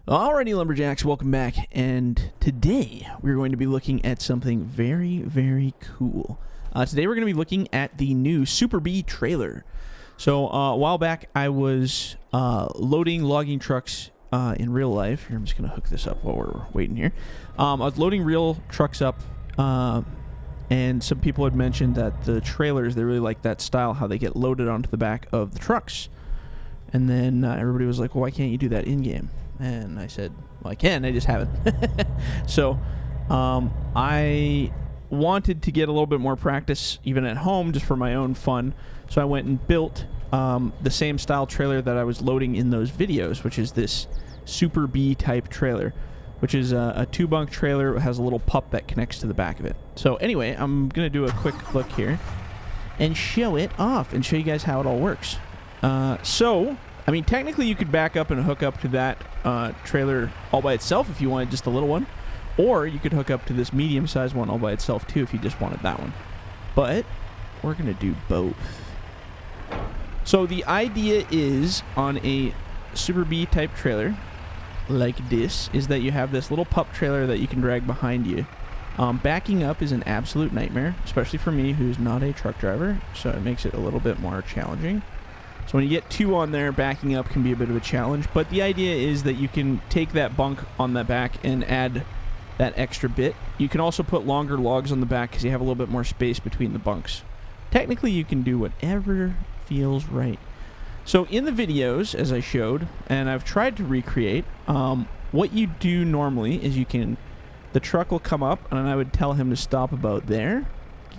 Alrighty, Lumberjacks, welcome back, and today we're going to be looking at something very, very cool. Today we're going to be looking at the new Super B trailer. So a while back I was loading logging trucks in real life. Here, I'm just going to hook this up while we're waiting here. I was loading real trucks up, and some people had mentioned that the trailers, they really like that style, how they get loaded onto the back of the trucks. And then everybody was like, well, why can't you do that in-game? And I said, well, I can, I just haven't. So I wanted to get a little bit more practice even at home just for my own fun. So I went and built the same style trailer that I was loading in those videos, which is this Super B type trailer, which is a 2-bunk trailer. It has a little pup that connects to the back of it. So anyway, I'm going to do a quick look here and show it off and show you guys how it all works. I mean, technically you could back up and hook up to that trailer all by itself if you wanted just a little one. Or you could hook up to this medium-sized one all by itself too if you just wanted that one. But we're going to do both. So the idea is on a Super B type trailer like this is that you have this little pup trailer that you can drag behind you. Backing up is an absolute nightmare, especially for me who's not a truck driver, so it makes it a little bit more challenging. So when you get 2 on there, backing up can be a bit of a challenge, but the idea is that you can take that bunk on the back and add that extra bit. You can also put longer logs on the back because you have a little bit more space between the bunks. Technically, you can do whatever feels right. So in the videos, as I showed, and I've tried to recreate, what you do normally is the truck will come up, and I would tell him to stop about there,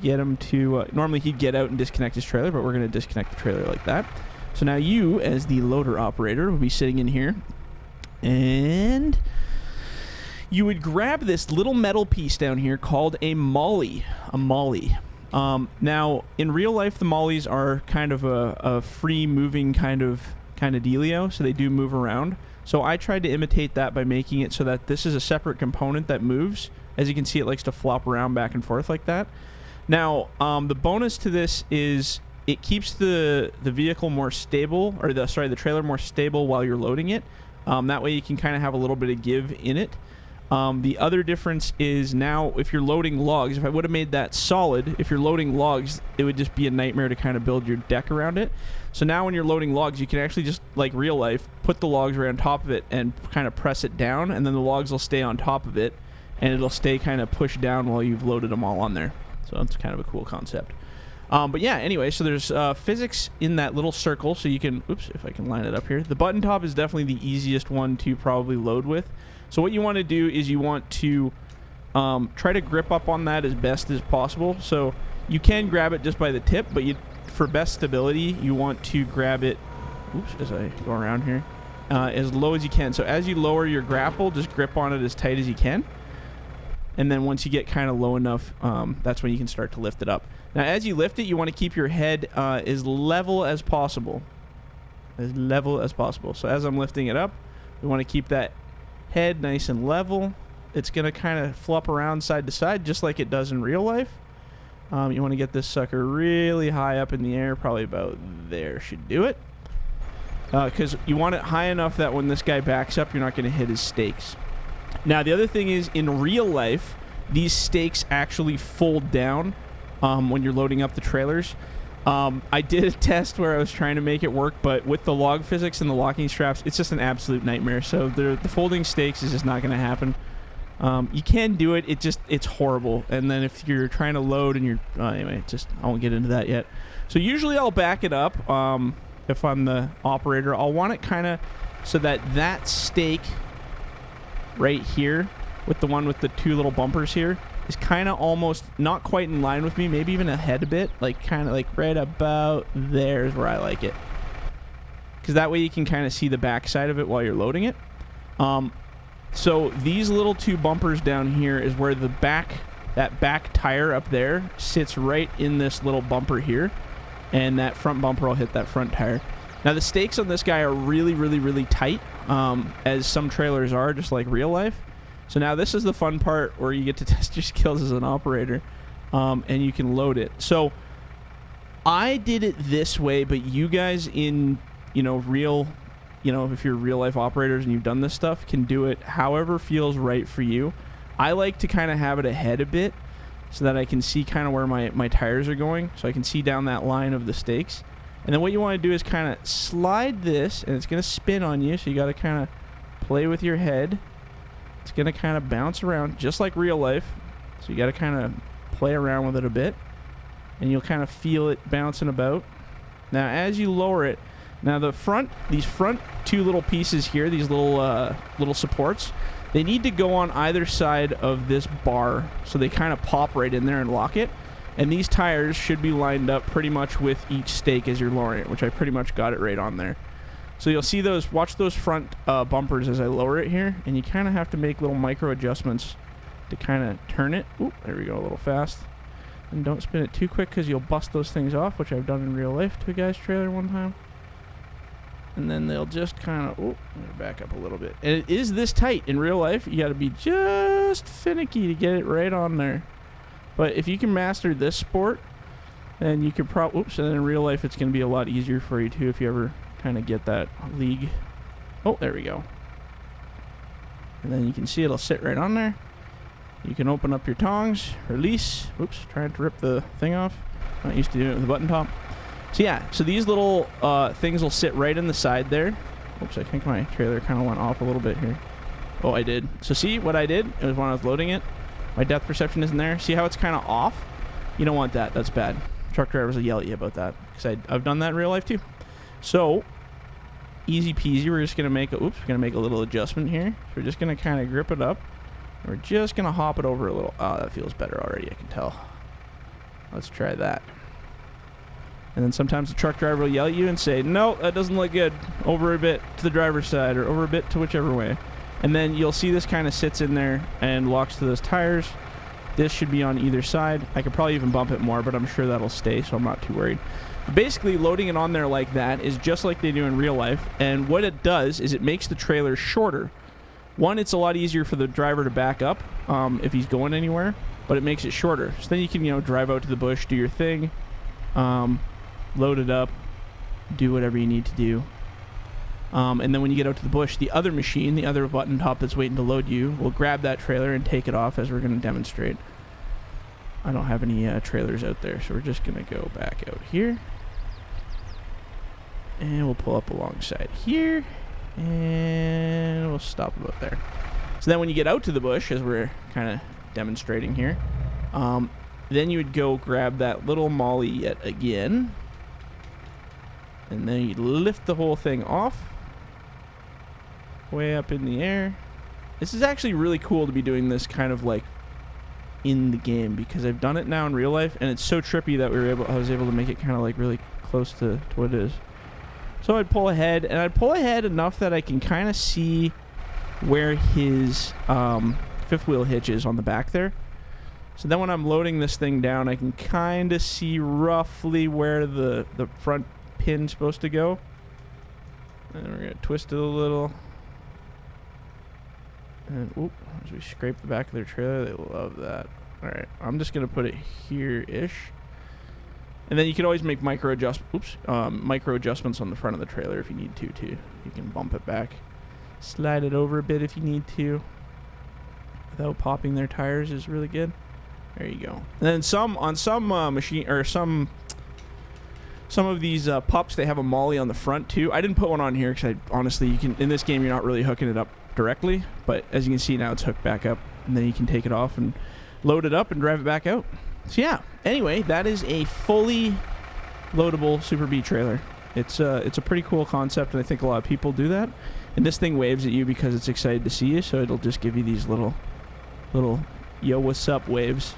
get him to, normally he'd get out and disconnect his trailer, but we're going to disconnect the trailer like that. So now you, as the loader operator, will be sitting in here, and you would grab this little metal piece down here called a molly. Now, in real life, the mollies are kind of a free-moving kind of dealio, so they do move around. So I tried to imitate that by making it so that this is a separate component that moves. As you can see, it likes to flop around back and forth like that. Now, the bonus to this is it keeps the vehicle more stable, or the trailer more stable while you're loading it. That way you can kind of have a little bit of give in it. The other difference is now if you're loading logs, if I would have made that solid, if you're loading logs, it would just be a nightmare to kind of build your deck around it. So now when you're loading logs, you can actually just, like real life, put the logs right on top of it and kind of press it down, and then the logs will stay on top of it, and it'll stay kind of pushed down while you've loaded them all on there. So that's kind of a cool concept. But yeah, anyway, so there's physics in that little circle, so you can, oops, if I can line it up here. The button top is definitely the easiest one to probably load with. So what you want to do is you want to try to grip up on that as best as possible. So you can grab it just by the tip, but for best stability, you want to grab it, oops, as I go around here, as low as you can. So as you lower your grapple, just grip on it as tight as you can. And then once you get kind of low enough, that's when you can start to lift it up. Now, as you lift it, you want to keep your head as level as possible. As level as possible. So as I'm lifting it up, we want to keep that head nice and level. It's going to kind of flop around side to side, just like it does in real life. You want to get this sucker really high up in the air, probably about there should do it. Because you want it high enough that when this guy backs up, you're not going to hit his stakes. Now, the other thing is, in real life, these stakes actually fold down when you're loading up the trailers. I did a test where I was trying to make it work, but with the log physics and the locking straps, it's just an absolute nightmare. So the folding stakes is just not going to happen. You can do it. It's horrible. And then if you're trying to load and you're... anyway, I won't get into that yet. So usually I'll back it up. If I'm the operator, I'll want it kind of so that stake right here with the one with the 2 little bumpers here is kind of almost not quite in line with me, maybe even ahead a bit, like kind of like right about there is where I like it, because that way you can kind of see the back side of it while you're loading it. So these little 2 bumpers down here is where that back tire up there sits right in this little bumper here, and that front bumper will hit that front tire. Now the stakes on this guy are really, really, really tight, as some trailers are, just like real life. So now this is the fun part where you get to test your skills as an operator, and you can load it. So I did it this way, but you guys in, real you know, if you're real life operators and you've done this stuff, can do it however feels right for you. I like to kind of have it ahead a bit so that I can see kind of where my tires are going, so I can see down that line of the stakes. And then what you want to do is kind of slide this, and it's going to spin on you, so you got to kind of play with your head. It's going to kind of bounce around just like real life, so you got to kind of play around with it a bit, and you'll kind of feel it bouncing about. Now as you lower it, now these front two little pieces here, these little supports, they need to go on either side of this bar, so they kind of pop right in there and lock it. And these tires should be lined up pretty much with each stake as you're lowering it, which I pretty much got it right on there. So you'll see those, watch those front bumpers as I lower it here, and you kind of have to make little micro adjustments to kind of turn it. Oop, there we go, a little fast. And don't spin it too quick because you'll bust those things off, which I've done in real life to a guy's trailer one time. And then they'll just kind of, back up a little bit. And it is this tight in real life. You got to be just finicky to get it right on there. But if you can master this sport, then you could probably, and then in real life it's going to be a lot easier for you too if you ever kind of get that league. Oh, there we go. And then you can see it'll sit right on there. You can open up your tongs, release. Oops, trying to rip the thing off. Not used to doing it with the button top. So yeah, so these little things will sit right in the side there. Oops, I think my trailer kind of went off a little bit here. Oh, I did. So see what I did? It was when I was loading it. My depth perception isn't there. See how it's kind of off? You don't want that. That's bad. Truck drivers will yell at you about that, because I've done that in real life too. So easy peasy. We're just gonna make we're gonna make a little adjustment here. So we're just gonna kind of grip it up. We're just gonna hop it over a little. Oh, that feels better already. I can tell. Let's try that. And then sometimes the truck driver will yell at you and say, no, that doesn't look good. Over a bit to the driver's side, or over a bit to whichever way. And then you'll see this kind of sits in there and locks to those tires. This should be on either side. I could probably even bump it more, but I'm sure that'll stay, so I'm not too worried. But basically, loading it on there like that is just like they do in real life. And what it does is it makes the trailer shorter. One, it's a lot easier for the driver to back up if he's going anywhere, but it makes it shorter. So then you can, drive out to the bush, do your thing, load it up, do whatever you need to do. And then when you get out to the bush, the other machine, the other button top that's waiting to load you, will grab that trailer and take it off, as we're going to demonstrate. I don't have any trailers out there, so we're just going to go back out here. And we'll pull up alongside here. And we'll stop about there. So then when you get out to the bush, as we're kind of demonstrating here, then you would go grab that little molly yet again. And then you'd lift the whole thing off. Way up in the air. This is actually really cool to be doing this kind of like in the game, because I've done it now in real life, and it's so trippy that I was able to make it kind of like really close to what it is. So I'd pull ahead, and I'd pull ahead enough that I can kind of see where his fifth wheel hitch is on the back there. So then when I'm loading this thing down, I can kind of see roughly where the front pin's supposed to go. And we're going to twist it a little. And as we scrape the back of their trailer, they love that. Alright, I'm just going to put it here-ish. And then you can always make micro adjustments on the front of the trailer if you need to, too. You can bump it back. Slide it over a bit if you need to. Without popping their tires is really good. There you go. And then on some machine, or some of these pups, they have a molly on the front too. I didn't put one on here because honestly, in this game you're not really hooking it up directly, but as you can see now it's hooked back up, and then you can take it off and load it up and drive it back out. So yeah, anyway, that is a fully loadable Super B trailer. It's a pretty cool concept, and I think a lot of people do that. And this thing waves at you because it's excited to see you, so it'll just give you these little yo what's up waves.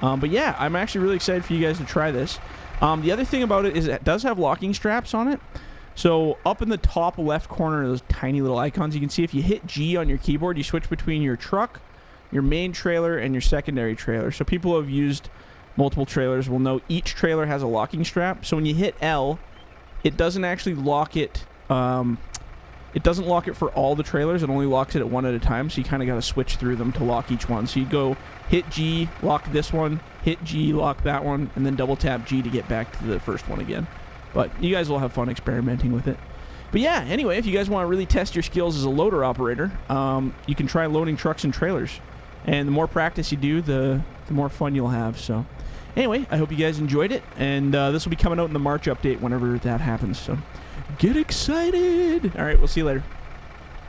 But yeah, I'm actually really excited for you guys to try this. The other thing about it is it does have locking straps on it. So up in the top left corner, those tiny little icons, you can see if you hit G on your keyboard, you switch between your truck, your main trailer, and your secondary trailer. So people who have used multiple trailers will know each trailer has a locking strap. So when you hit L, it doesn't actually lock it. It doesn't lock it for all the trailers. It only locks it at one at a time. So you kind of got to switch through them to lock each one. So you go hit G, lock this one, hit G, lock that one, and then double tap G to get back to the first one again. But you guys will have fun experimenting with it. But yeah, anyway, if you guys want to really test your skills as a loader operator, you can try loading trucks and trailers. And the more practice you do, the more fun you'll have. So anyway, I hope you guys enjoyed it. And this will be coming out in the March update whenever that happens. So get excited. All right, we'll see you later.